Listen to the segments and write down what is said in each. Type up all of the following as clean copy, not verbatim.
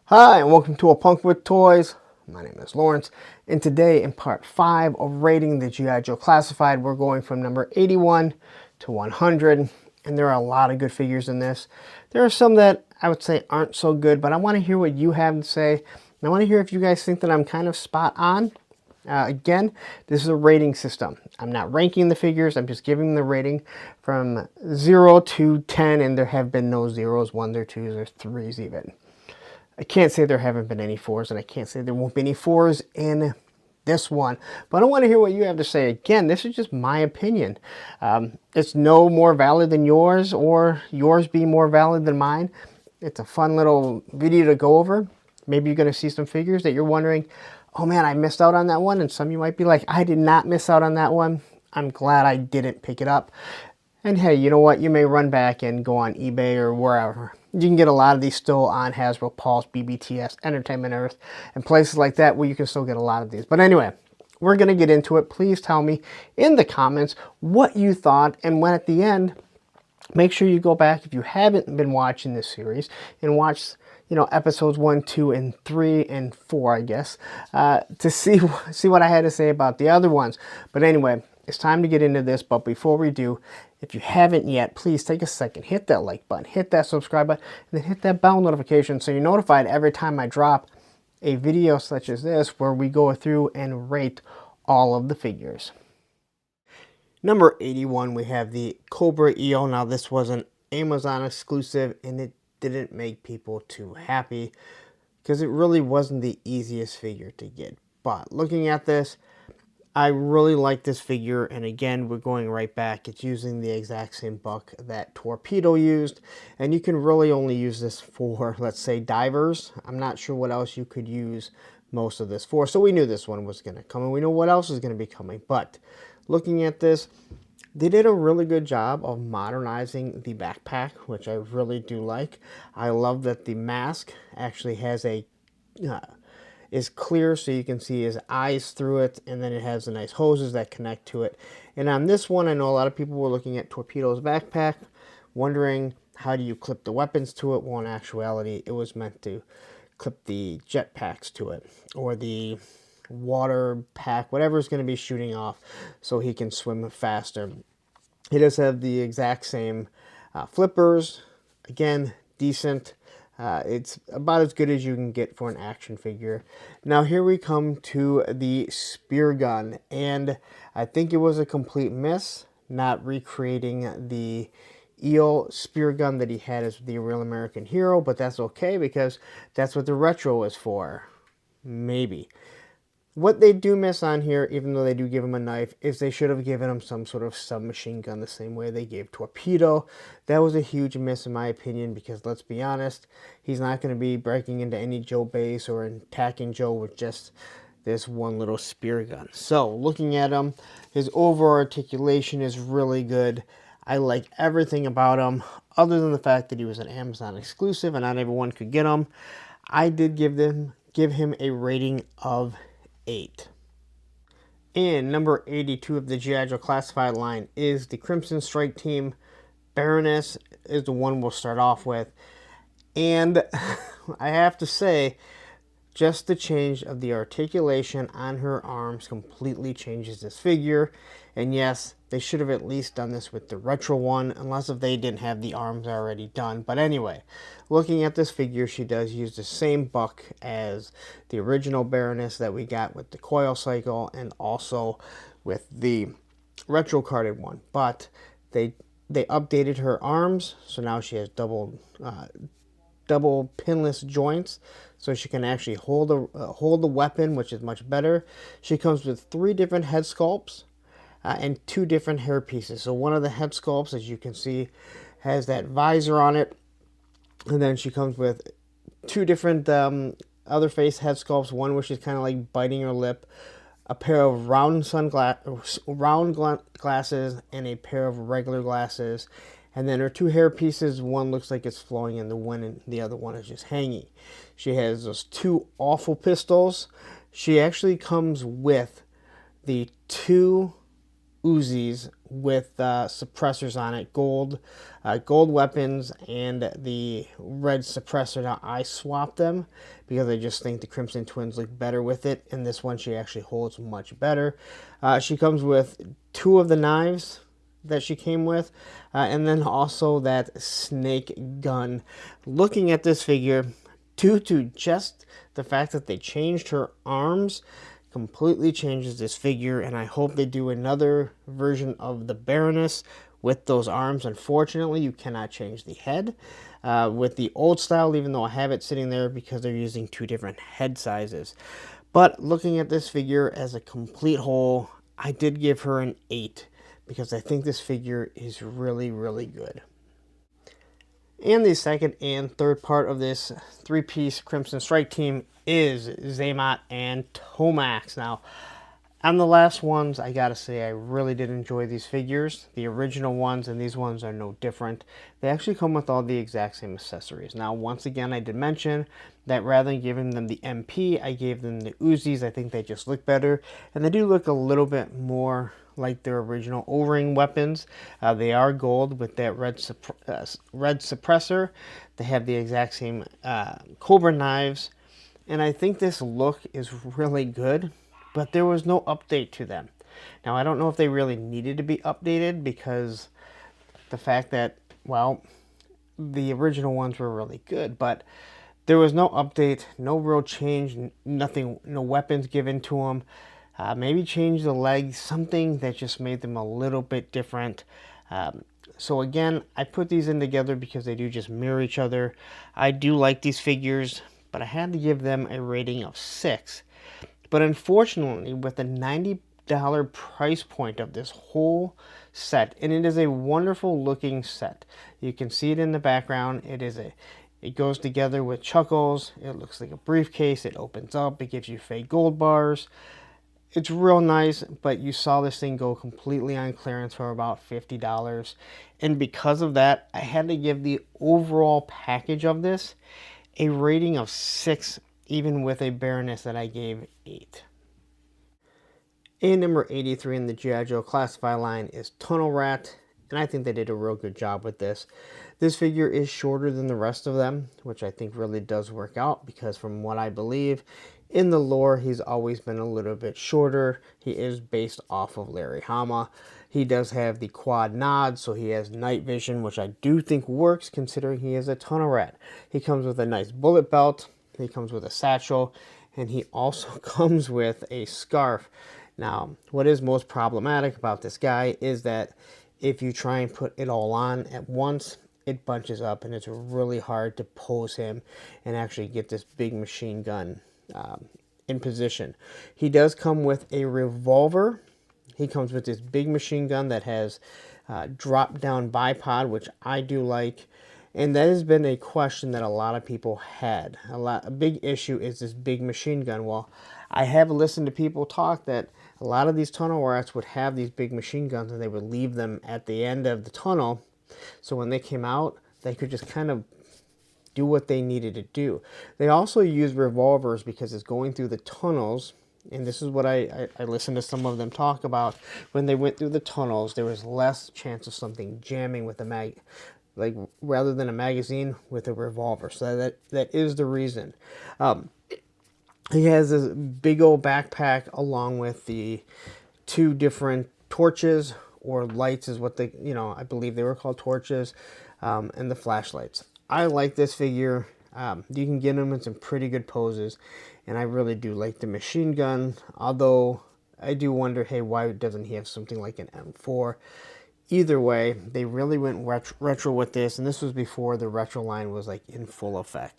Hi, and welcome to A Punk with Toys. My name is Lawrence, and today in part 5 of rating the G.I. Joe Classified, we're going from number 81 to 100, and there are a lot of good figures in this. There are some that I would say aren't so good, but I want to hear what you have to say, and I want to hear if you guys think that I'm kind of spot on. Again, this is a rating system. I'm not ranking the figures, I'm just giving the rating from 0 to 10, and there have been no zeros, 1s or 2s or 3s even. I can't say there haven't been any 4s, and I can't say there won't be any 4s in this one. But I want to hear what you have to say. Again, this is just my opinion. It's no more valid than yours, or yours be more valid than mine. It's a fun little video to go over. Maybe you're going to see some figures that you're wondering, oh man, I missed out on that one. And some of you might be like, I did not miss out on that one. I'm glad I didn't pick it up. And hey, you know what? You may run back and go on eBay or wherever. You can get a lot of these still on Hasbro, Pulse, BBTS, Entertainment Earth, and places like that where you can still get a lot of these. But anyway, we're going to get into it. Please tell me in the comments what you thought. And when at the end, make sure you go back if you haven't been watching this series and watch, episodes 1, 2, and 3, and 4, I guess, to see what I had to say about the other ones. But anyway, it's time to get into this. But before we do, if you haven't yet, please take a second, hit that like button, hit that subscribe button, and then hit that bell notification so you're notified every time I drop a video such as this where we go through and rate all of the figures. Number 81, we have the Cobra Eel. Now this was an Amazon exclusive, and it didn't make people too happy because it really wasn't the easiest figure to get. But looking at this, I really like this figure, and again, we're going right back. It's using the exact same buck that Torpedo used, and you can really only use this for, let's say, divers. I'm not sure what else you could use most of this for, so we knew this one was going to come, and we know what else is going to be coming. But looking at this, they did a really good job of modernizing the backpack, which I really do like. I love that the mask actually has a is clear so you can see his eyes through it, and then it has the nice hoses that connect to it. And on this one, I know a lot of people were looking at Torpedo's backpack, wondering how do you clip the weapons to it. Well, in actuality, it was meant to clip the jetpacks to it, or the water pack, whatever is going to be shooting off, so he can swim faster. He does have the exact same flippers. Again, decent. It's about as good as you can get for an action figure. Now here we come to the spear gun, and I think it was a complete miss not recreating the Eel spear gun that he had as the Real American Hero, but that's okay because that's what the retro is for. Maybe. What they do miss on here, even though they do give him a knife, is they should have given him some sort of submachine gun the same way they gave Torpedo. That was a huge miss in my opinion because, let's be honest, he's not going to be breaking into any Joe base or attacking Joe with just this one little spear gun. So, looking at him, his overall articulation is really good. I like everything about him, other than the fact that he was an Amazon exclusive and not everyone could get him. I did give him a rating of 8. And number 82 of the G.I. Joe Classified line is the Crimson Strike Team. Baroness is the one we'll start off with. And I have to say, just the change of the articulation on her arms completely changes this figure. And yes, they should have at least done this with the retro one, unless if they didn't have the arms already done. But anyway, looking at this figure, she does use the same buck as the original Baroness that we got with the coil cycle and also with the retro carded one. But they updated her arms, so now she has double pinless joints, so she can actually hold the weapon, which is much better. She comes with 3 different head sculpts and 2 different hair pieces. So one of the head sculpts, as you can see, has that visor on it, and then she comes with 2 different other face head sculpts. One which is kind of like biting her lip, a pair of round glasses, and a pair of regular glasses. And then her 2 hair pieces, one looks like it's flowing in the wind and the other one is just hanging. She has those 2 awful pistols. She actually comes with the 2 Uzis with suppressors on it, gold weapons and the red suppressor. Now I swapped them because I just think the Crimson Twins look better with it, and this one she actually holds much better. She comes with 2 of the knives that she came with, and then also that snake gun. Looking at this figure, due to just the fact that they changed her arms, completely changes this figure, and I hope they do another version of the Baroness with those arms. Unfortunately, you cannot change the head with the old style, even though I have it sitting there because they're using 2 different head sizes. But looking at this figure as a complete whole, I did give her an 8 because I think this figure is really, really good. And the second and third part of this 3-piece Crimson Strike team is Xamot and Tomax. Now, on the last ones, I gotta say I really did enjoy these figures. The original ones and these ones are no different. They actually come with all the exact same accessories. Now, once again, I did mention that rather than giving them the MP, I gave them the Uzis. I think they just look better, and they do look a little bit more like their original O-ring weapons. They are gold with that red suppressor. They have the exact same Cobra knives, and I think this look is really good, but there was no update to them. Now, I don't know if they really needed to be updated because the fact that, well, the original ones were really good, but there was no update, no real change, nothing, no weapons given to them. Maybe change the legs, something that just made them a little bit different. So again, I put these in together because they do just mirror each other. I do like these figures, but I had to give them a rating of 6. But unfortunately, with the $90 price point of this whole set, and it is a wonderful looking set. You can see it in the background. It goes together with Chuckles. It looks like a briefcase. It opens up. It gives you fake gold bars. It's real nice, but you saw this thing go completely on clearance for about $50. And because of that, I had to give the overall package of this a rating of 6, even with a Baroness that I gave 8. And number 83 in the G.I. Joe Classify line is Tunnel Rat, and I think they did a real good job with this. This figure is shorter than the rest of them, which I think really does work out because from what I believe, in the lore, he's always been a little bit shorter. He is based off of Larry Hama. He does have the quad nod, so he has night vision, which I do think works considering he is a tunnel rat. He comes with a nice bullet belt. He comes with a satchel, and he also comes with a scarf. Now, what is most problematic about this guy is that if you try and put it all on at once, it bunches up, and it's really hard to pose him and actually get this big machine gun in position. He does come with a revolver. He comes with this big machine gun that has drop down bipod, which I do like. And that has been a question that a lot of people had. A big issue is this big machine gun. Well, I have listened to people talk that a lot of these tunnel rats would have these big machine guns and they would leave them at the end of the tunnel. So when they came out, they could just kind of do what they needed to do. They also use revolvers because it's going through the tunnels, and this is what I listened to some of them talk about. When they went through the tunnels, there was less chance of something jamming with a rather than a magazine with a revolver. So that is the reason. He has this big old backpack along with the 2 different torches, or lights is what they, I believe they were called torches, and the flashlights. I like this figure. You can get him in some pretty good poses, and I really do like the machine gun, although I do wonder, hey, why doesn't he have something like an M4? Either way, they really went retro with this, and this was before the retro line was like in full effect.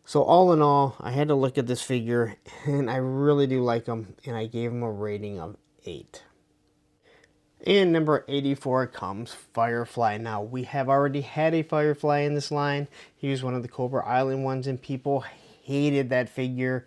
So all in all, I had to look at this figure, and I really do like him, and I gave him a rating of 8. And number 84 comes Firefly. Now, we have already had a Firefly in this line. He was one of the Cobra Island ones, and people hated that figure.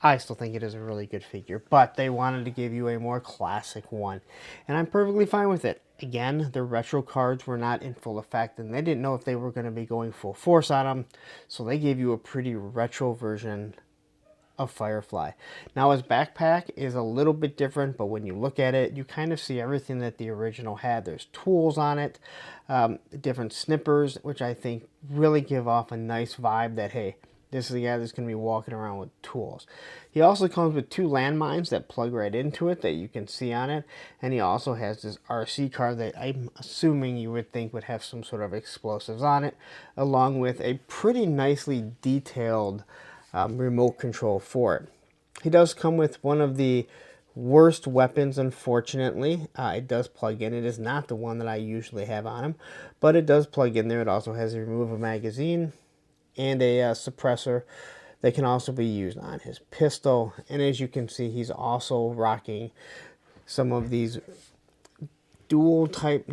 I still think it is a really good figure, but they wanted to give you a more classic one, and I'm perfectly fine with it. Again, the retro cards were not in full effect, and they didn't know if they were going to be going full force on them, so they gave you a pretty retro version of Firefly. Now his backpack is a little bit different, but when you look at it, you kind of see everything that the original had. There's tools on it, different snippers, which I think really give off a nice vibe that, hey, this is the guy that's going to be walking around with tools. He also comes with 2 landmines that plug right into it that you can see on it. And he also has this RC card that I'm assuming you would think would have some sort of explosives on it, along with a pretty nicely detailed remote control for it. He does come with one of the worst weapons, unfortunately. It does plug in. It is not the one that I usually have on him, but it does plug in there. It also has a removable magazine and a suppressor that can also be used on his pistol. And as you can see, he's also rocking some of these dual type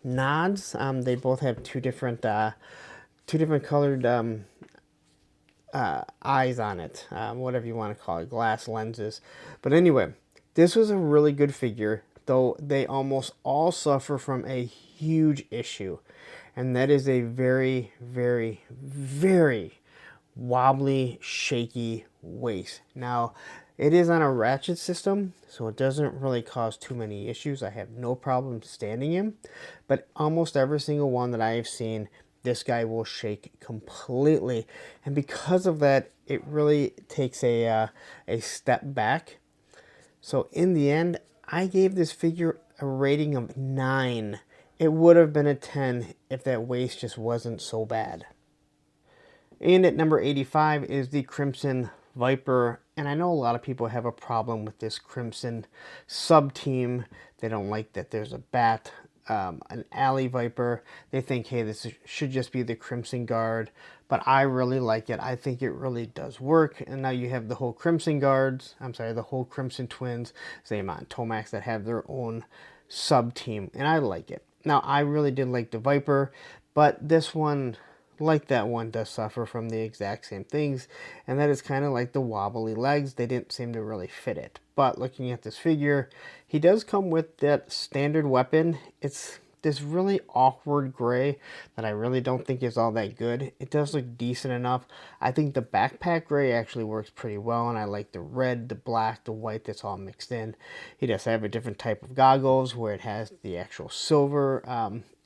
nods. They both have two different colored eyes on it, whatever you want to call it, glass lenses. But anyway, this was a really good figure, though they almost all suffer from a huge issue, and that is a very, very, very wobbly, shaky waist. Now, it is on a ratchet system, so it doesn't really cause too many issues. I have no problem standing him, but almost every single one that I have seen, this guy will shake completely. And because of that, it really takes a step back. So in the end, I gave this figure a rating of 9. It would have been a 10 if that waist just wasn't so bad. And at number 85 is the Crimson Viper. And I know a lot of people have a problem with this Crimson sub-team. They don't like that there's a bat, an alley Viper. They think, hey, this should just be the Crimson Guard. But I really like it. I think it really does work. And now you have the whole Crimson Guards, the whole Crimson Twins, Xamot and Tomax, that have their own sub-team. And I like it. Now, I really did like the Viper, but this one, like that one, does suffer from the exact same things, and that is kind of like the wobbly legs. They didn't seem to really fit it. But looking at this figure, he does come with that standard weapon. It's this really awkward gray that I really don't think is all that good. It does look decent enough. I think the backpack gray actually works pretty well, and I like the red, the black, the white that's all mixed in. He does have a different type of goggles where it has the actual silver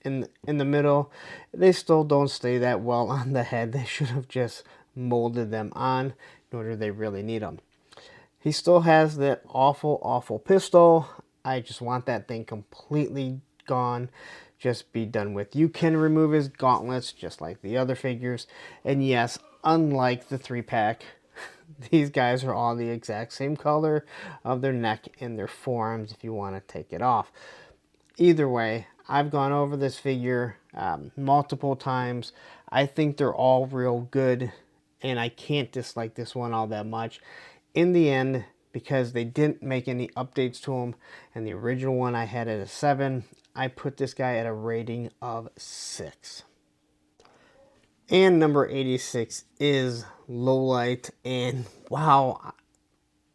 in the middle. They still don't stay that well on the head. They should have just molded them on, nor do they really need them. He still has that awful pistol. I just want that thing completely gone. Just be done with. You can remove his gauntlets just like the other figures. And yes, unlike the 3-pack, these guys are all the exact same color of their neck and their forearms if you want to take it off. Either way, I've gone over this figure multiple times. I think they're all real good, and I can't dislike this one all that much. In the end, because they didn't make any updates to them, and the original one I had at a 7, I put this guy at a rating of 6. And number 86 is Lowlight, and wow,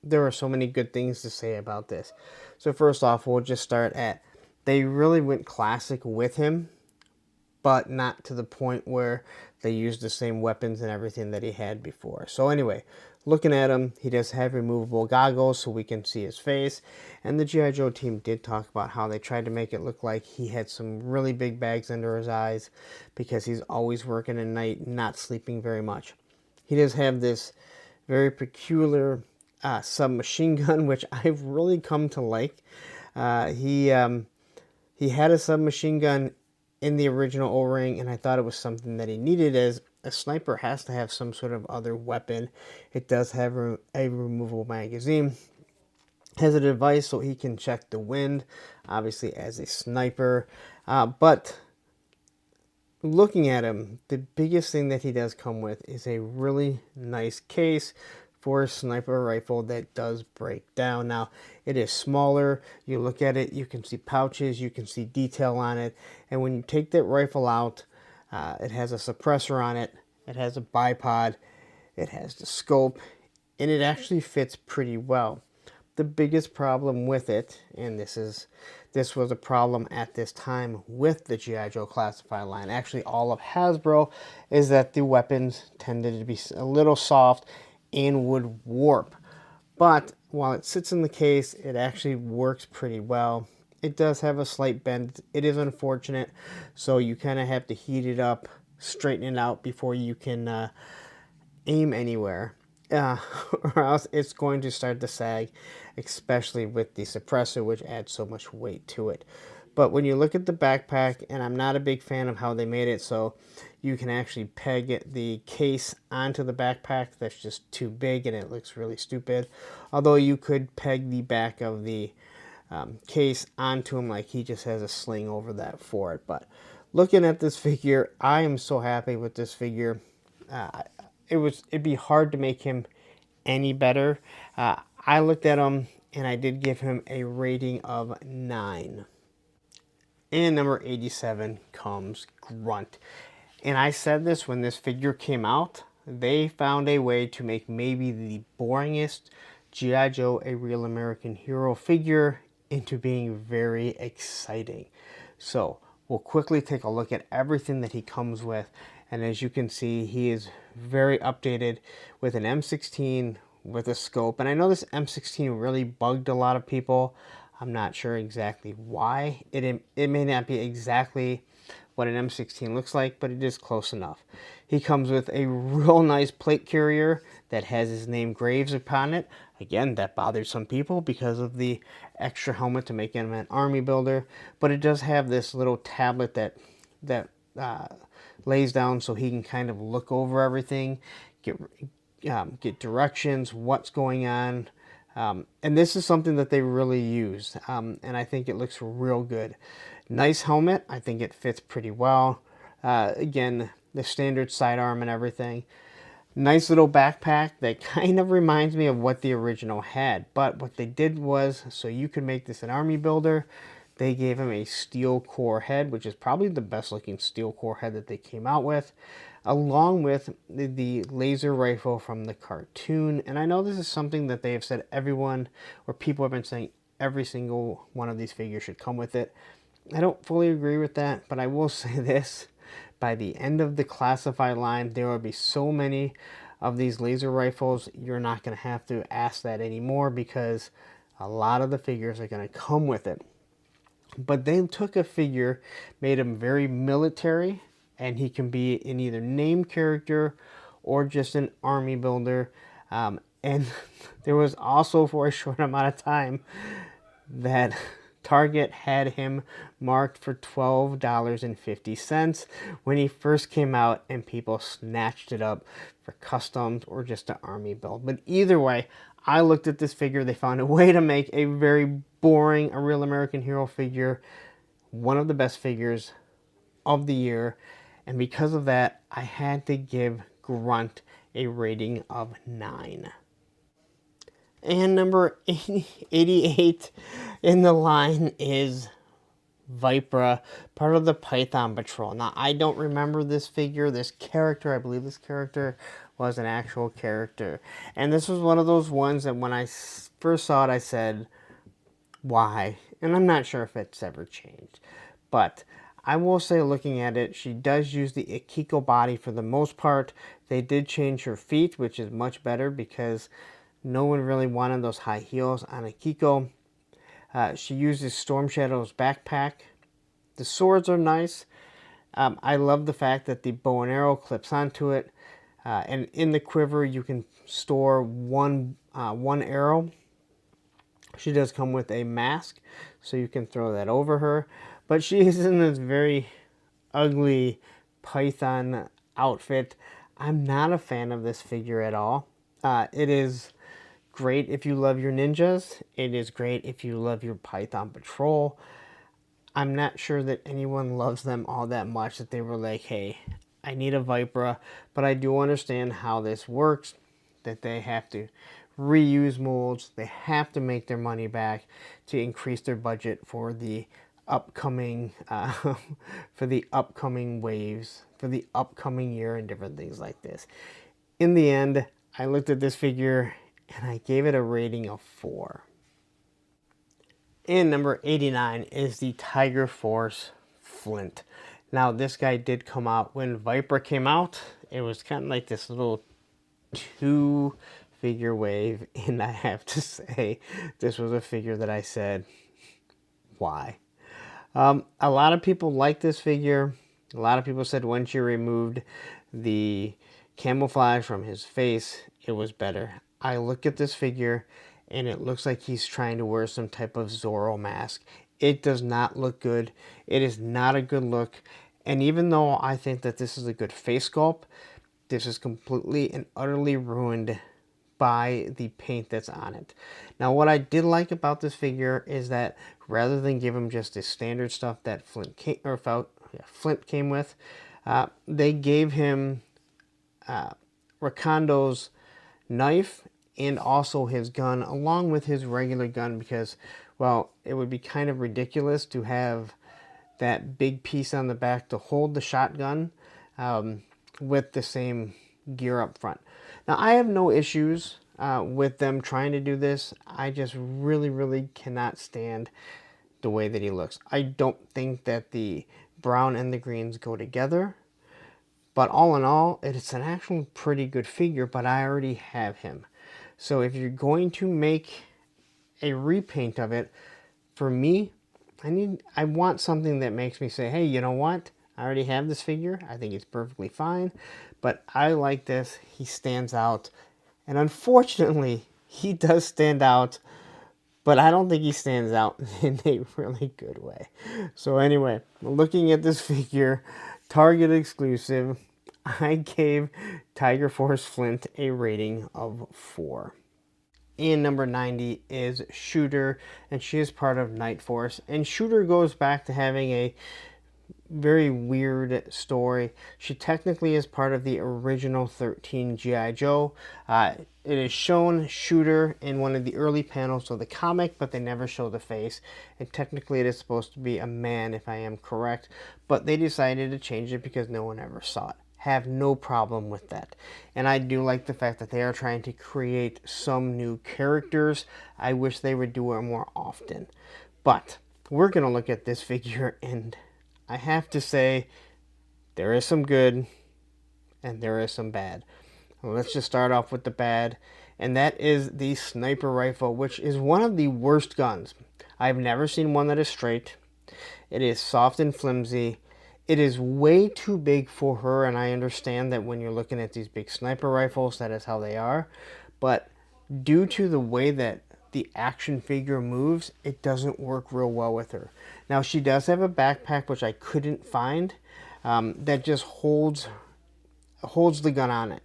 there are so many good things to say about this. So first off, we'll just start at, they really went classic with him, but not to the point where they used the same weapons and everything that he had before. So anyway, looking at him, he does have removable goggles so we can see his face. And the G.I. Joe team did talk about how they tried to make it look like he had some really big bags under his eyes because he's always working at night, not sleeping very much. He does have this very peculiar submachine gun, which I've really come to like. He had a submachine gun in the original O-ring, and I thought it was something that he needed, as a sniper has to have some sort of other weapon. It does have a removable magazine. Has a device so he can check the wind, obviously as a sniper. But looking at him, the biggest thing that he does come with is a really nice case for a sniper rifle that does break down. Now, it is smaller. You look at it, you can see pouches, you can see detail on it. And when you take that rifle out, it has a suppressor on it, it has a bipod, it has the scope, and it actually fits pretty well. The biggest problem with it, and this was a problem at this time with the G.I. Joe Classified line, actually all of Hasbro, is that the weapons tended to be a little soft, and would warp. But while it sits in the case, it actually works pretty well. It does have a slight bend. It is unfortunate, so you kind of have to heat it up, straighten it out before you can aim anywhere. Uh, or else it's going to start to sag, especially with the suppressor, which adds so much weight to it. But when you look at the backpack, and I'm not a big fan of how they made it, so you can actually peg the case onto the backpack. That's just too big and it looks really stupid. Although you could peg the back of the case onto him, like he just has a sling over that for it. But looking at this figure, I am so happy with this figure. It'd be hard to make him any better. I looked at him and I did give him a rating of 9. And number 87 comes Grunt. And I said this when this figure came out. They found a way to make maybe the boringest G.I. Joe, a Real American Hero figure, into being very exciting. So we'll quickly take a look at everything that he comes with. And as you can see, he is very updated with an M16 with a scope. And I know this M16 really bugged a lot of people. I'm not sure exactly why. It may not be exactly what an M16 looks like, but it is close enough. He comes with a real nice plate carrier that has his name Graves upon it. Again, that bothered some people because of the extra helmet to make him an army builder. But it does have this little tablet that lays down so he can kind of look over everything, get directions, what's going on. And this is something that they really used, and I think it looks real good. Nice helmet. I think it fits pretty well. Again, the standard sidearm and everything. Nice little backpack that kind of reminds me of what the original had. But what they did was, so you could make this an army builder, they gave him a steel core head, which is probably the best looking steel core head that they came out with, along with the laser rifle from the cartoon. And I know this is something that they have said everyone, or people have been saying every single one of these figures should come with it. I don't fully agree with that, but I will say this. By the end of the classified line, there will be so many of these laser rifles, you're not going to have to ask that anymore because a lot of the figures are going to come with it. But they took a figure, made him very military, and he can be in either named character or just an army builder. And there was also, for a short amount of time, that Target had him marked for $12.50 when he first came out, and people snatched it up for customs or just an army build. But either way, I looked at this figure. They found a way to make a very boring, a Real American Hero figure, one of the best figures of the year. And because of that, I had to give Grunt a rating of 9. And number 88 in the line is Vipra, part of the Python Patrol. Now, I don't remember this figure, this character. I believe this character was an actual character. And this was one of those ones that when I first saw it, I said, why? And I'm not sure if it's ever changed. But I will say, looking at it, she does use the Akiko body for the most part. They did change her feet, which is much better because no one really wanted those high heels on Akiko. She uses Storm Shadow's backpack. The swords are nice. I love the fact that the bow and arrow clips onto it. And in the quiver, you can store one arrow. She does come with a mask, so you can throw that over her. But she is in this very ugly Python outfit. I'm not a fan of this figure at all. It is great if you love your ninjas. It is great if you love your Python Patrol. I'm not sure that anyone loves them all that much that they were like, hey, I need a Vipra. But I do understand how this works, that they have to reuse molds. They have to make their money back to increase their budget for the upcoming waves, for the upcoming year and different things like this. In the end, I looked at this figure and I gave it a rating of 4. And number 89 is the Tiger Force Flint. Now, this guy did come out when Vipra came out. It was kind of like this little 2 figure wave, and I have to say, this was a figure that I said, why? A lot of people like this figure. A lot of people said once you removed the camouflage from his face, it was better. I look at this figure, and it looks like he's trying to wear some type of Zorro mask. It does not look good. It is not a good look. And even though I think that this is a good face sculpt, this is completely and utterly ruined by the paint that's on it. Now, what I did like about this figure is that rather than give him just the standard stuff that Flint came with, they gave him Rakondo's knife and also his gun along with his regular gun, because, well, it would be kind of ridiculous to have that big piece on the back to hold the shotgun with the same gear up front. Now, I have no issues with them trying to do this. I just really cannot stand the way that he looks. I don't think that the brown and the greens go together. But all in all, it's an actual pretty good figure, but I already have him. So if you're going to make a repaint of it, for me, I want something that makes me say, hey, you know what? I already have this figure. I think it's perfectly fine. But I like this. He stands out. And unfortunately, he does stand out. But I don't think he stands out in a really good way. So anyway, looking at this figure, Target exclusive, I gave Tiger Force Flint a rating of 4. And number 90 is Shooter, and she is part of Night Force. And Shooter goes back to having a very weird story. She technically is part of the original 13 G.I. Joe. It is shown Shooter in one of the early panels of the comic, but they never show the face. And technically it is supposed to be a man, if I am correct. But they decided to change it because no one ever saw it. Have no problem with that. And I do like the fact that they are trying to create some new characters. I wish they would do it more often. But we're going to look at this figure, and I have to say there is some good and there is some bad. Let's just start off with the bad, and that is the sniper rifle, which is one of the worst guns. I've never seen one that is straight. It is soft and flimsy. It is way too big for her, and I understand that when you're looking at these big sniper rifles, that is how they are. But due to the way that the action figure moves, it doesn't work real well with her. Now, she does have a backpack, which I couldn't find, that just holds the gun on it.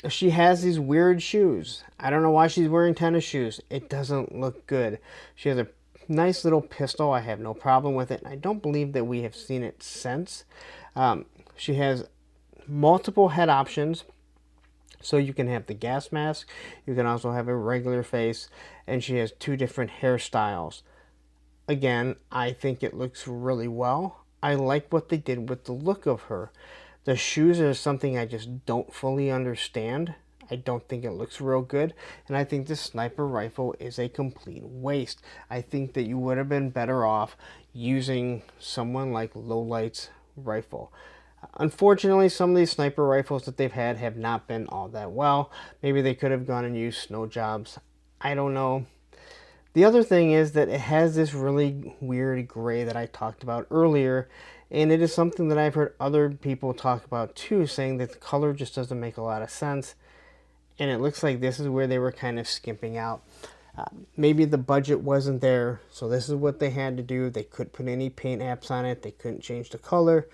She has these weird shoes. I don't know why she's wearing tennis shoes. It doesn't look good. She has a nice little pistol. I have no problem with it. I don't believe that we have seen it since. She has multiple head options. So you can have the gas mask. You can also have a regular face. And she has 2 different hairstyles. Again, I think it looks really well. I like what they did with the look of her. The shoes are something I just don't fully understand. I don't think it looks real good, and I think the sniper rifle is a complete waste. I think that you would have been better off using someone like Lowlight's rifle. Unfortunately, some of these sniper rifles that they've had have not been all that well. Maybe they could have gone and used snow jobs. I don't know. The other thing is that it has this really weird gray that I talked about earlier, and it is something that I've heard other people talk about too, saying that the color just doesn't make a lot of sense. And it looks like this is where they were kind of skimping out. Maybe the budget wasn't there, so this is what they had to do. They couldn't put any paint apps on it. They couldn't change the color.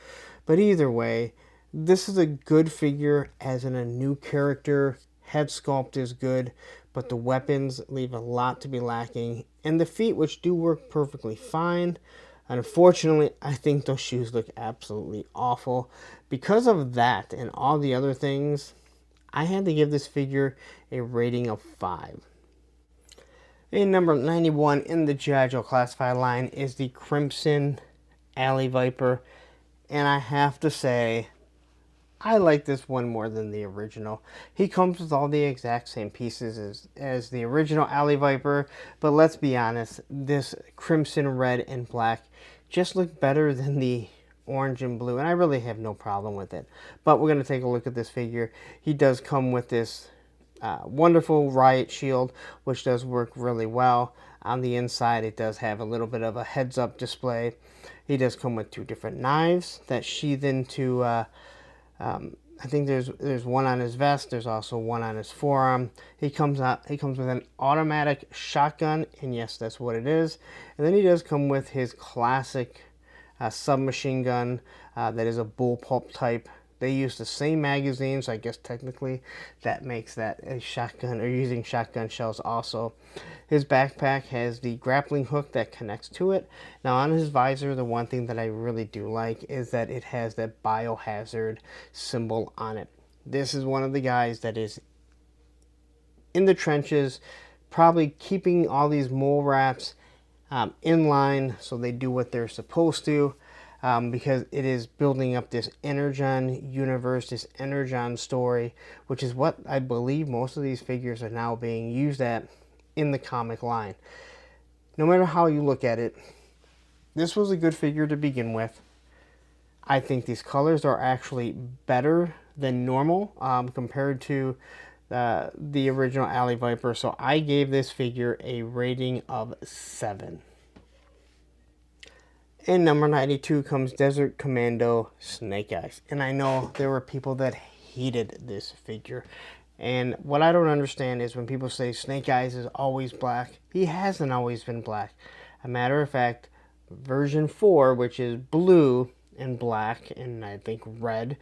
But either way, this is a good figure as in a new character. Head sculpt is good, but the weapons leave a lot to be lacking. And the feet, which do work perfectly fine. Unfortunately, I think those shoes look absolutely awful. Because of that and all the other things, I had to give this figure a rating of 5. And number 91 in the G.I. Joe Classified line is the Crimson Alley Viper. And I have to say, I like this one more than the original. He comes with all the exact same pieces as the original Alley Viper. But let's be honest, this Crimson Red and Black just look better than the orange and blue, and I really have no problem with it. But we're going to take a look at this figure. He does come with this wonderful riot shield, which does work really well. On the inside, it does have a little bit of a heads-up display. He does come with 2 different knives that sheath into, I think there's one on his vest. There's also one on his forearm. He comes with an automatic shotgun, and yes, that's what it is. And then he does come with his classic submachine gun that is a bullpup type. They use the same magazine, so I guess technically that makes that a shotgun, or using shotgun shells also. His backpack has the grappling hook that connects to it. Now on his visor, the one thing that I really do like is that it has that biohazard symbol on it. This is one of the guys that is in the trenches, probably keeping all these mole rats in line so they do what they're supposed to. Because it is building up this Energon universe, this Energon story, which is what I believe most of these figures are now being used at in the comic line. No matter how you look at it, this was a good figure to begin with. I think these colors are actually better than normal compared to the original Alley Viper, so I gave this figure a rating of 7. In number 92 comes Desert Commando Snake Eyes. And I know there were people that hated this figure. And what I don't understand is when people say Snake Eyes is always black. He hasn't always been black. A matter of fact, version 4, which is blue and black and I think red,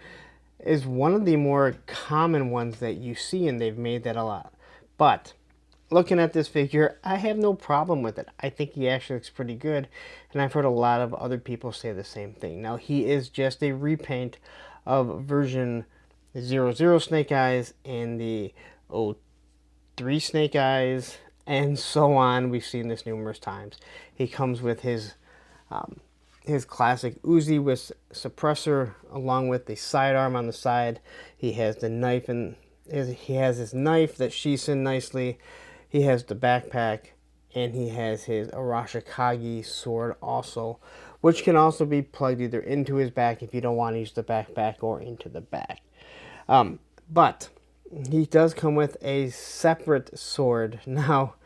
is one of the more common ones that you see, and they've made that a lot. But looking at this figure, I have no problem with it. I think he actually looks pretty good, and I've heard a lot of other people say the same thing. Now, he is just a repaint of version 00 Snake Eyes and the 03 Snake Eyes, and so on. We've seen this numerous times. He comes with his classic Uzi with suppressor, along with the sidearm on the side. He has the knife, and he has his knife that sheaths in nicely. He has the backpack, and he has his Arashikage sword also, which can also be plugged either into his back if you don't want to use the backpack, or into the back. But he does come with a separate sword. Now,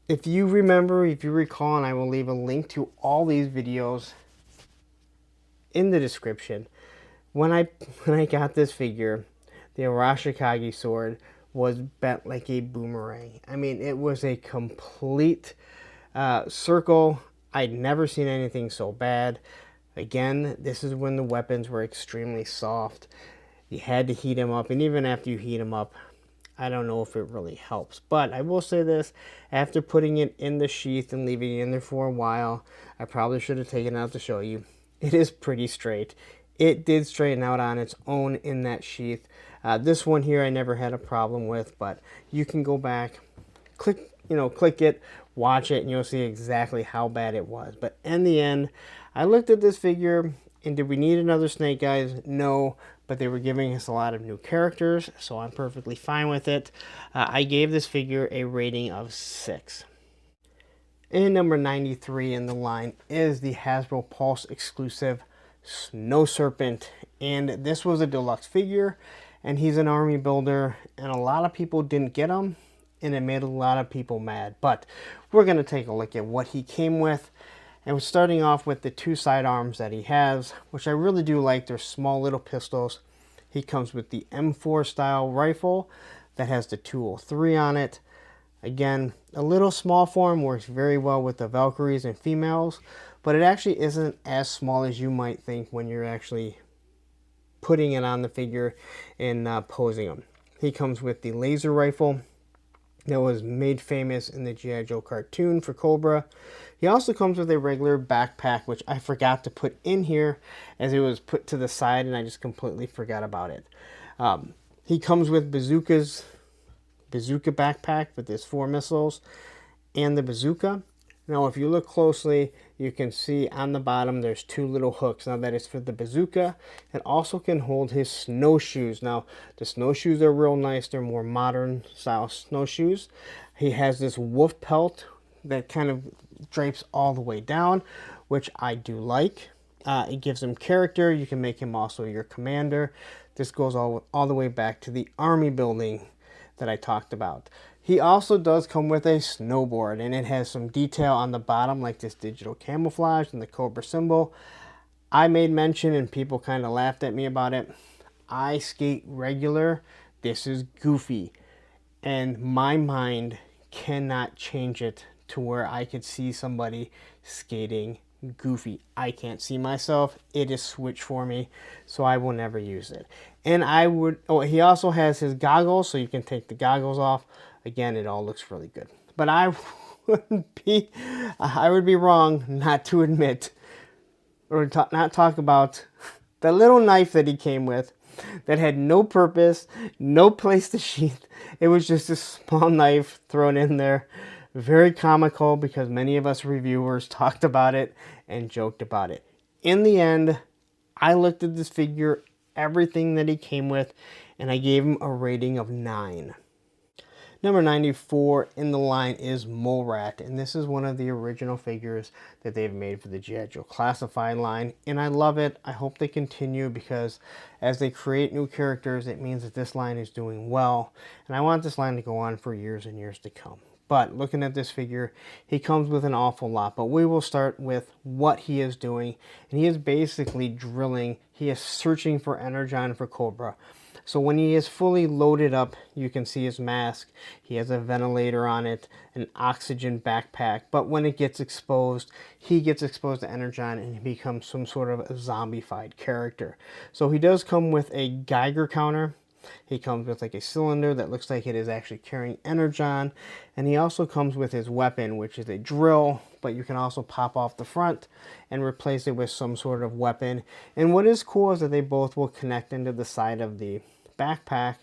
if you remember, if you recall, and I will leave a link to all these videos in the description, when I got this figure, the Arashikage sword was bent like a boomerang. I mean, it was a complete circle. I'd never seen anything so bad. Again, this is when the weapons were extremely soft. You had to heat them up, and even after you heat them up, I don't know if it really helps. But I will say this, after putting it in the sheath and leaving it in there for a while, I probably should have taken it out to show you. It is pretty straight. It did straighten out on its own in that sheath. This one here I never had a problem with, but you can go back, click it, watch it, and you'll see exactly how bad it was. But in the end, I looked at this figure, and did we need another Snake Eyes? No, but they were giving us a lot of new characters, so I'm perfectly fine with it. I gave this figure a rating of 6. And number 93 in the line is the Hasbro Pulse exclusive Snow Serpent, and this was a deluxe figure, and he's an army builder, and a lot of people didn't get him, and it made a lot of people mad. But we're going to take a look at what he came with, and we're starting off with the 2 sidearms that he has, which I really do like. They're small little pistols. He comes with the M4 style rifle that has the 203 on it. Again, a little small form, works very well with the Valkyries and females, but it actually isn't as small as you might think when you're actually putting it on the figure and posing them. He comes with the laser rifle that was made famous in the G.I. Joe cartoon for Cobra. He also comes with a regular backpack, which I forgot to put in here as it was put to the side, and I just completely forgot about it. He comes with bazooka backpack with his 4 missiles and the bazooka. Now, if you look closely, you can see on the bottom there's 2 little hooks. Now, that is for the bazooka. It also can hold his snowshoes. Now, the snowshoes are real nice. They're more modern style snowshoes. He has this wolf pelt that kind of drapes all the way down, which I do like. It gives him character. You can make him also your commander. This goes all the way back to the army building that I talked about. He also does come with a snowboard, and it has some detail on the bottom like this digital camouflage and the Cobra symbol. I made mention and people kind of laughed at me about it. I skate regular. This is goofy. And my mind cannot change it to where I could see somebody skating goofy. I can't see myself. It is switched for me, so I will never use it. And I would, oh, he also has his goggles, so you can take the goggles off. Again, it all looks really good. But I would be wrong not to admit or not talk about the little knife that he came with that had no purpose, no place to sheath. It was just a small knife thrown in there. Very comical because many of us reviewers talked about it and joked about it. In the end, I looked at this figure, everything that he came with, and I gave him a rating of 9. Number 94 in the line is Mole Rat, and this is one of the original figures that they've made for the G.I. Joe Classified line, and I love it. I hope they continue because as they create new characters, it means that this line is doing well, and I want this line to go on for years and years to come. But looking at this figure, he comes with an awful lot, but we will start with what he is doing, and he is basically drilling. He is searching for Energon for Cobra. So when he is fully loaded up, you can see his mask. He has a ventilator on it, an oxygen backpack. But when it gets exposed, he gets exposed to Energon and he becomes some sort of a zombified character. So he does come with a Geiger counter. He comes with like a cylinder that looks like it is actually carrying Energon. And he also comes with his weapon, which is a drill, but you can also pop off the front and replace it with some sort of weapon. And what is cool is that they both will connect into the side of the backpack,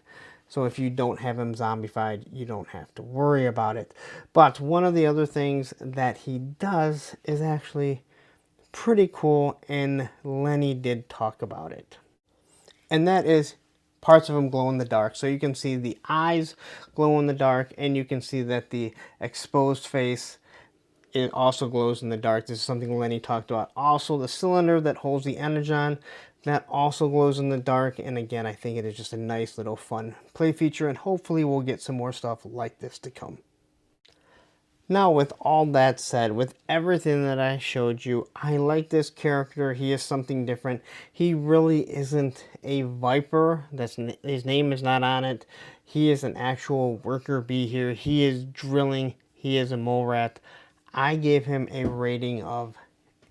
so if you don't have him zombified, you don't have to worry about it. But one of the other things that he does is actually pretty cool, and Lenny did talk about it, and that is parts of him glow in the dark. So you can see the eyes glow in the dark, and you can see that the exposed face, it also glows in the dark. This is something Lenny talked about. Also, the cylinder that holds the Energon, that also glows in the dark. And again, I think it is just a nice little fun play feature, and hopefully we'll get some more stuff like this to come. Now, with all that said, with everything that I showed you, I like this character. He is something different. He really isn't a Viper. His name is not on it. He is an actual worker bee here. He is drilling. He is a mole rat. I gave him a rating of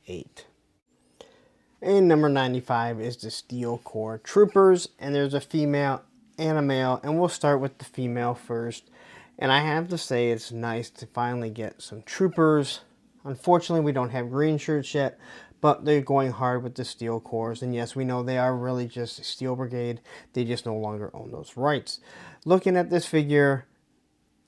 8. And number 95 is the Steel Corps Troopers, and there's a female and a male, and we'll start with the female first. And I have to say it's nice to finally get some troopers. Unfortunately, we don't have green shirts yet, but they're going hard with the Steel Corps, and yes, we know they are really just a Steel Brigade. They just no longer own those rights. Looking at this figure,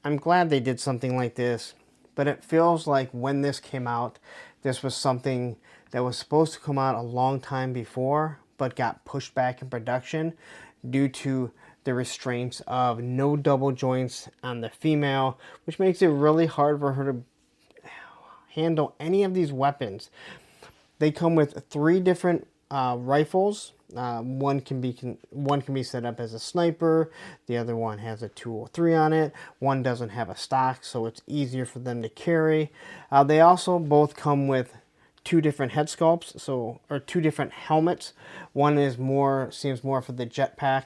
I'm glad they did something like this, but it feels like when this came out, this was something that was supposed to come out a long time before, but got pushed back in production due to the restraints of no double joints on the female, which makes it really hard for her to handle any of these weapons. They come with 3 different rifles. One can be set up as a sniper. The other one has a 203 on it. One doesn't have a stock, so it's easier for them to carry. They also both come with 2 different head sculpts, or 2 different helmets. One seems more for the jetpack.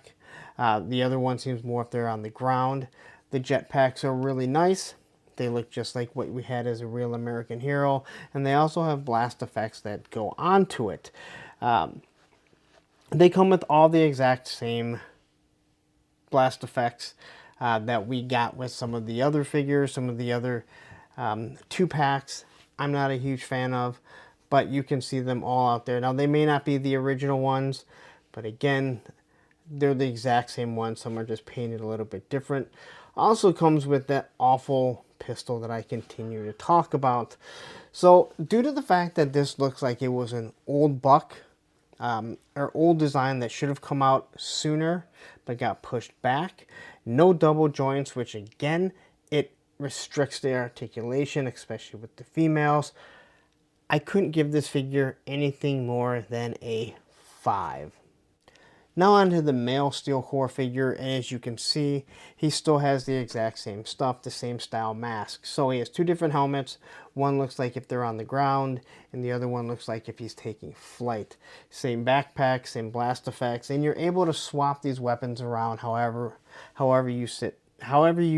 The other one seems more if they're on the ground. The jetpacks are really nice. They look just like what we had as a real American hero, and they also have blast effects that go onto it. They come with all the exact same blast effects that we got with some of the other figures, some of the other 2-packs. I'm not a huge fan of, but you can see them all out there. Now, they may not be the original ones, but again, they're the exact same ones. Some are just painted a little bit different. Also comes with that awful pistol that I continue to talk about. So, due to the fact that this looks like it was an old buck, or old design that should have come out sooner, but got pushed back, no double joints, which again, it restricts the articulation, especially with the females. I couldn't give this figure anything more than a 5. Now onto the male steel core figure, and as you can see, he still has the exact same stuff, the same style mask. So he has two different helmets. One looks like if they're on the ground, and the other one looks like if he's taking flight. Same backpack, same blast effects, and you're able to swap these weapons around however you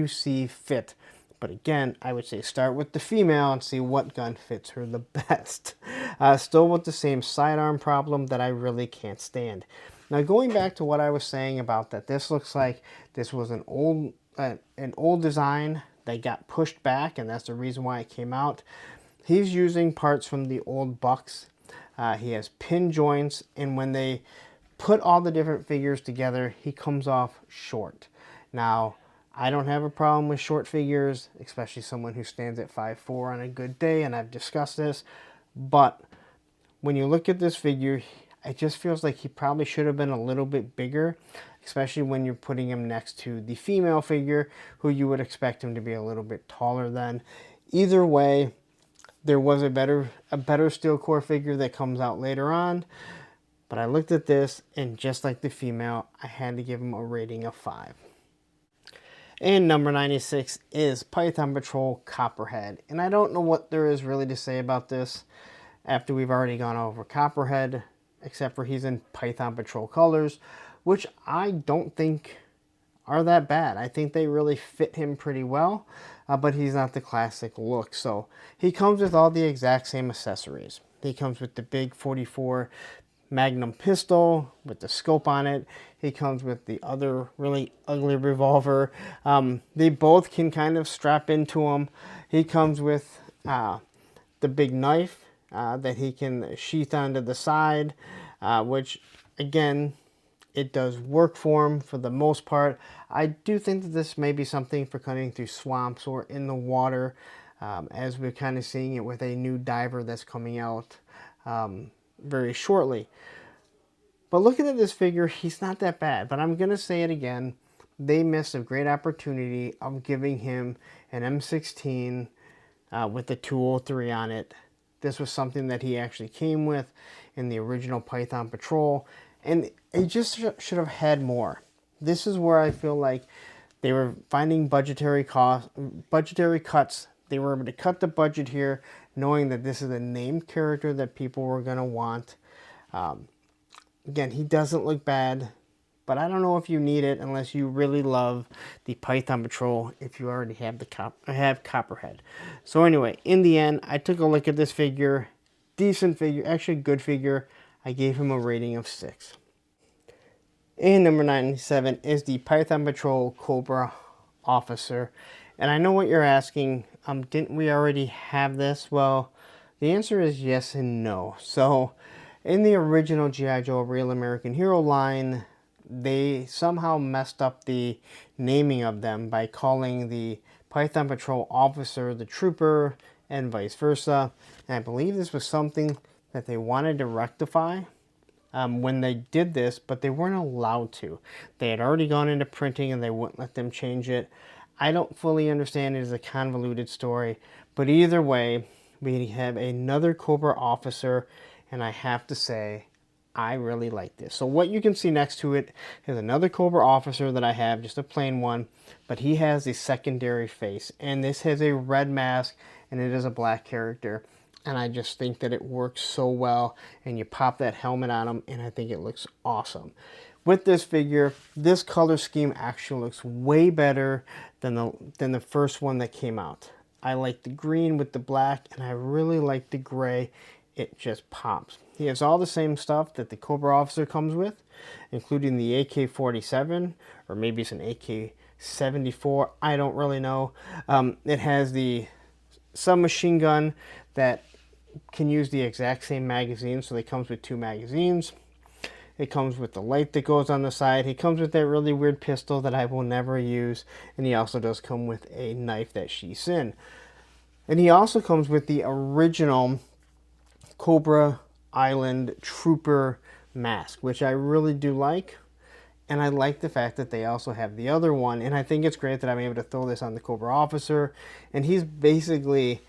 see fit. But again, I would say start with the female and see what gun fits her the best. Still with the same sidearm problem that I really can't stand. Now going back to what I was saying about that, this looks like this was an old design that got pushed back, and that's the reason why it came out. He's using parts from the old Bucks. He has pin joints, and when they put all the different figures together, he comes off short. Now, I don't have a problem with short figures, especially someone who stands at 5'4" on a good day, and I've discussed this, but when you look at this figure, it just feels like he probably should have been a little bit bigger, especially when you're putting him next to the female figure, who you would expect him to be a little bit taller than. Either way, there was a better steel core figure that comes out later on, but I looked at this, and just like the female, I had to give him a rating of 5. And number 96 is Python Patrol Copperhead. And I don't know what there is really to say about this after we've already gone over Copperhead, except for he's in Python Patrol colors, which I don't think are that bad. I think they really fit him pretty well, but he's not the classic look. So he comes with all the exact same accessories. He comes with the big 44 Magnum pistol with the scope on it. He comes with the other really ugly revolver. They both can kind of strap into him. He comes with the big knife that he can sheath onto the side, which again, it does work for him for the most part. I do think that this may be something for cutting through swamps or in the water, as we're kind of seeing it with a new diver that's coming out very shortly. But looking at this figure, he's not that bad. But I'm going to say it again. They missed a great opportunity of giving him an M16 with the 203 on it. This was something that he actually came with in the original Python Patrol. And he just should have had more. This is where I feel like they were finding budgetary cuts. They were able to cut the budget here, knowing that this is a named character that people were going to want. Again, he doesn't look bad, but I don't know if you need it unless you really love the Python Patrol, if you already have have Copperhead. So anyway, in the end, I took a look at this figure. Decent figure, actually good figure. I gave him a rating of 6. And number 97 is the Python Patrol Cobra Officer. And I know what you're asking, didn't we already have this? Well, the answer is yes and no. So, in the original G.I. Joe Real American Hero line, they somehow messed up the naming of them by calling the Python Patrol Officer the Trooper and vice versa. And I believe this was something that they wanted to rectify when they did this, but they weren't allowed to. They had already gone into printing and they wouldn't let them change it. I don't fully understand it as a convoluted story, but either way, we have another Cobra Officer, and I have to say, I really like this. So what you can see next to it is another Cobra Officer that I have, just a plain one, but he has a secondary face, and this has a red mask, and it is a black character, and I just think that it works so well, and you pop that helmet on him, and I think it looks awesome. With this figure, this color scheme actually looks way better than the first one that came out. I like the green with the black, and I really like the gray. It just pops. He has all the same stuff that the Cobra Officer comes with, including the AK-47, or maybe it's an AK-74, I don't really know. It has the submachine gun that can use the exact same magazine, so it comes with 2 magazines. It comes with the light that goes on the side. He comes with that really weird pistol that I will never use. And he also does come with a knife that sheaths in. And he also comes with the original Cobra Island Trooper mask, which I really do like. And I like the fact that they also have the other one. And I think it's great that I'm able to throw this on the Cobra Officer. And he's basically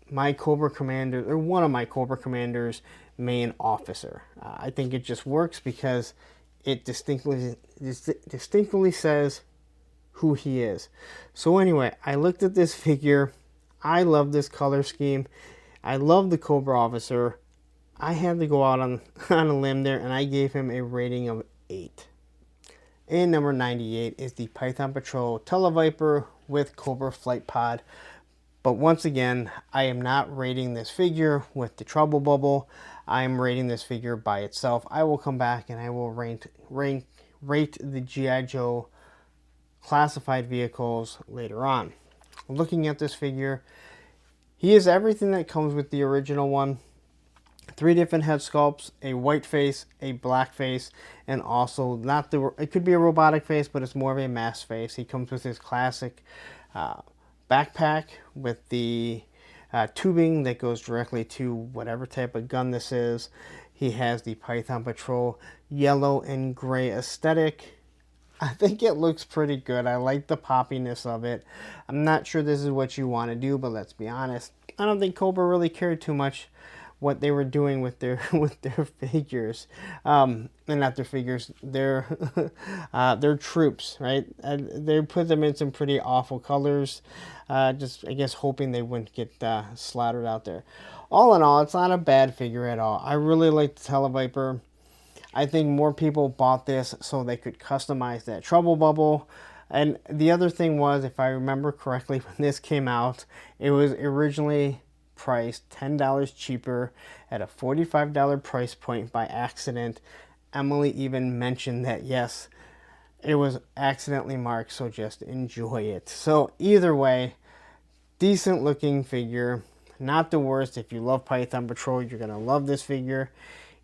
my Cobra Commander, or one of my Cobra Commanders' main officer. I think it just works because it distinctly says who he is. So anyway, I looked at this figure. I love this color scheme. I love the Cobra officer. I had to go out on a limb there, and I gave him a rating of 8. And number 98 is the Python Patrol Tele-Viper with Cobra Flight Pod. But once again, I am not rating this figure with the Trouble Bubble. I am rating this figure by itself. I will come back and I will rate the G.I. Joe classified vehicles later on. Looking at this figure, he is everything that comes with the original one. 3 different head sculpts, a white face, a black face, and also it could be a robotic face, but it's more of a mask face. He comes with his classic backpack with the tubing that goes directly to whatever type of gun this is. He has the Python Patrol yellow and gray aesthetic. I think it looks pretty good. I like the poppiness of it. I'm not sure this is what you want to do, but let's be honest. I don't think Cobra really cared too much what they were doing with their figures, and not their figures, their troops, right? They put them in some pretty awful colors, just I guess hoping they wouldn't get slaughtered out there. All in all, it's not a bad figure at all. I really like the Tele-Viper. I think more people bought this so they could customize that Trouble Bubble. And the other thing was, if I remember correctly, when this came out, it was originally priced $10 cheaper at a $45 price point by accident. Emily even mentioned that, yes, it was accidentally marked, so just enjoy it. So either way, decent looking figure, not the worst. If you love Python Patrol, you're going to love this figure.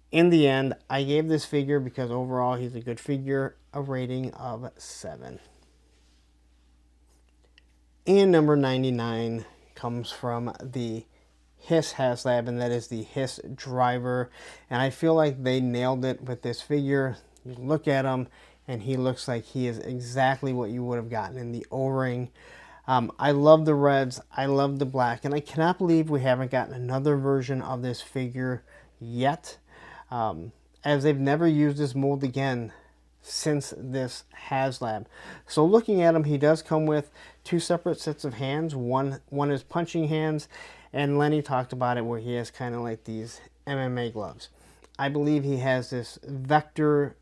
In the end, I gave this figure, because overall he's a good figure, a rating of 7. And number 99 comes from the Hiss Haslab, and that is the Hiss driver. And I feel like they nailed it with this figure. You look at him, and he looks like he is exactly what you would have gotten in the O-ring. I love the reds. I love the black. And I cannot believe we haven't gotten another version of this figure yet, as they've never used this mold again since this Haslab. So looking at him, he does come with 2 separate sets of hands. One is punching hands, and Lenny talked about it where he has kind of like these MMA gloves. I believe he has this Vector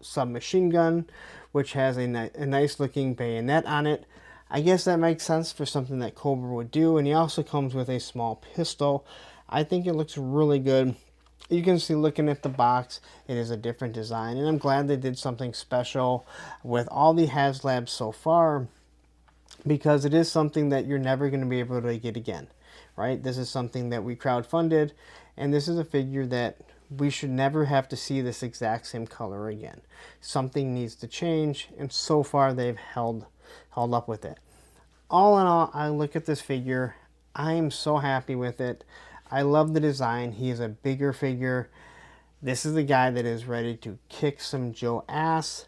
submachine gun, which has a nice looking bayonet on it. I guess that makes sense for something that Cobra would do. And he also comes with a small pistol. I think it looks really good. You can see, looking at the box, it is a different design, and I'm glad they did something special with all the Haslabs so far, because it is something that you're never going to be able to get again, right? This is something that we crowdfunded, and this is a figure that we should never have to see this exact same color again. Something needs to change, and so far they've held up with it. All in all, I look at this figure, I am so happy with it. I love the design. He is a bigger figure. This is the guy that is ready to kick some Joe ass.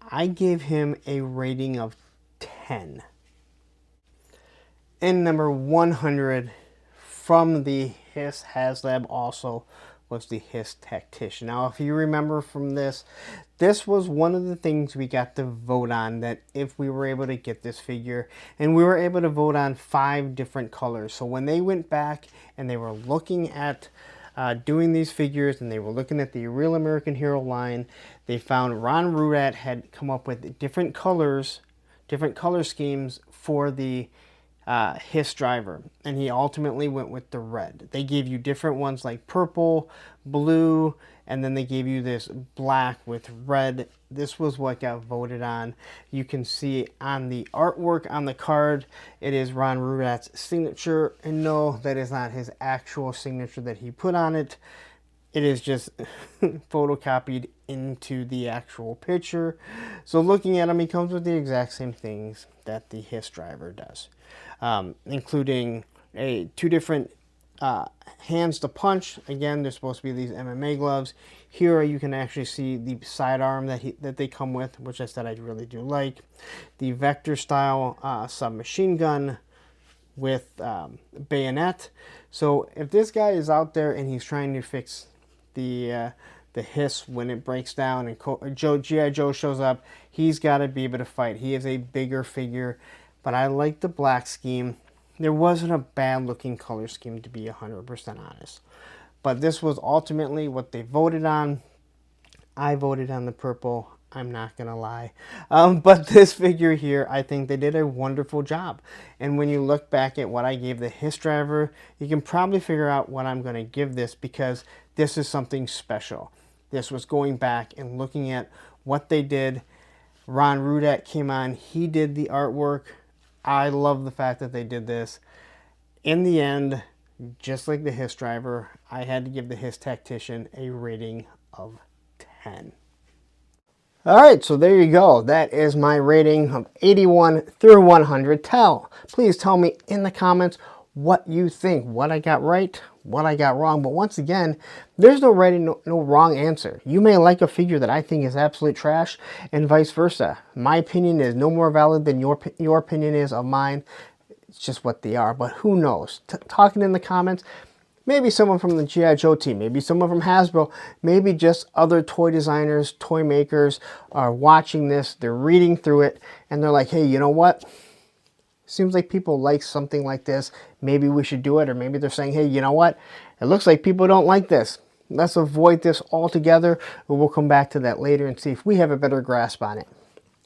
I gave him a rating of 10. And number 100 from the Hiss Haslab also was the Hiss Tactician. Now, if you remember from this was one of the things we got to vote on, that if we were able to get this figure, and we were able to vote on 5 different colors. So when they went back and they were looking at doing these figures, and they were looking at the Real American Hero line, they found Ron Rudat had come up with different colors, different color schemes for the Hiss driver, and he ultimately went with the red. They gave you different ones like purple, blue, and then they gave you this black with red. This was what got voted on. You can see on the artwork on the card, it is Ron Rudat's signature, and no, that is not his actual signature that he put on it. It is just photocopied into the actual picture. So looking at him, he comes with the exact same things that the Hiss driver does, including 2 different hands to punch. Again, they're supposed to be these MMA gloves. Here you can actually see the sidearm that they come with, which I said I really do like. The Vector style submachine gun with bayonet. So if this guy is out there and he's trying to fix the the hiss when it breaks down and G.I. Joe shows up, he's got to be able to fight. He is a bigger figure, but I like the black scheme. There wasn't a bad looking color scheme, to be 100% honest. But this was ultimately what they voted on. I voted on the purple. I'm not going to lie. But this figure here, I think they did a wonderful job. And when you look back at what I gave the Hiss Driver, you can probably figure out what I'm going to give this, because this is something special. This was going back and looking at what they did. Ron Rudat came on. He did the artwork. I love the fact that they did this. In the end, just like the Hiss Driver, I had to give the Hiss Tactician a rating of 10. Alright, so there you go. That is my rating of 81 through 100. Please tell me in the comments what you think, what I got right, what I got wrong. But once again, there's no right and no wrong answer. You may like a figure that I think is absolute trash, and vice versa. My opinion is no more valid than your opinion is of mine. It's just what they are, but who knows? Talking in the comments. Maybe someone from the G.I. Joe team, maybe someone from Hasbro, maybe just other toy designers, toy makers are watching this, they're reading through it, and they're like, hey, you know what? Seems like people like something like this. Maybe we should do it. Or maybe they're saying, hey, you know what? It looks like people don't like this. Let's avoid this altogether. But we'll come back to that later and see if we have a better grasp on it.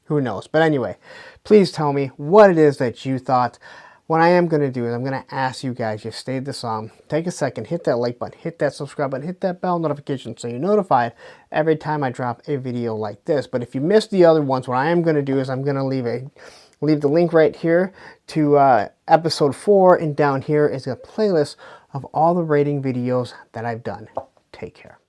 Who knows? But anyway, please tell me what it is that you thought. What I am going to do is I'm going to ask you guys, you stayed this on, take a second, hit that like button, hit that subscribe button, hit that bell notification so you're notified every time I drop a video like this. But if you missed the other ones, what I am going to do is I'm going to leave the link right here to episode 4, and down here is a playlist of all the rating videos that I've done. Take care.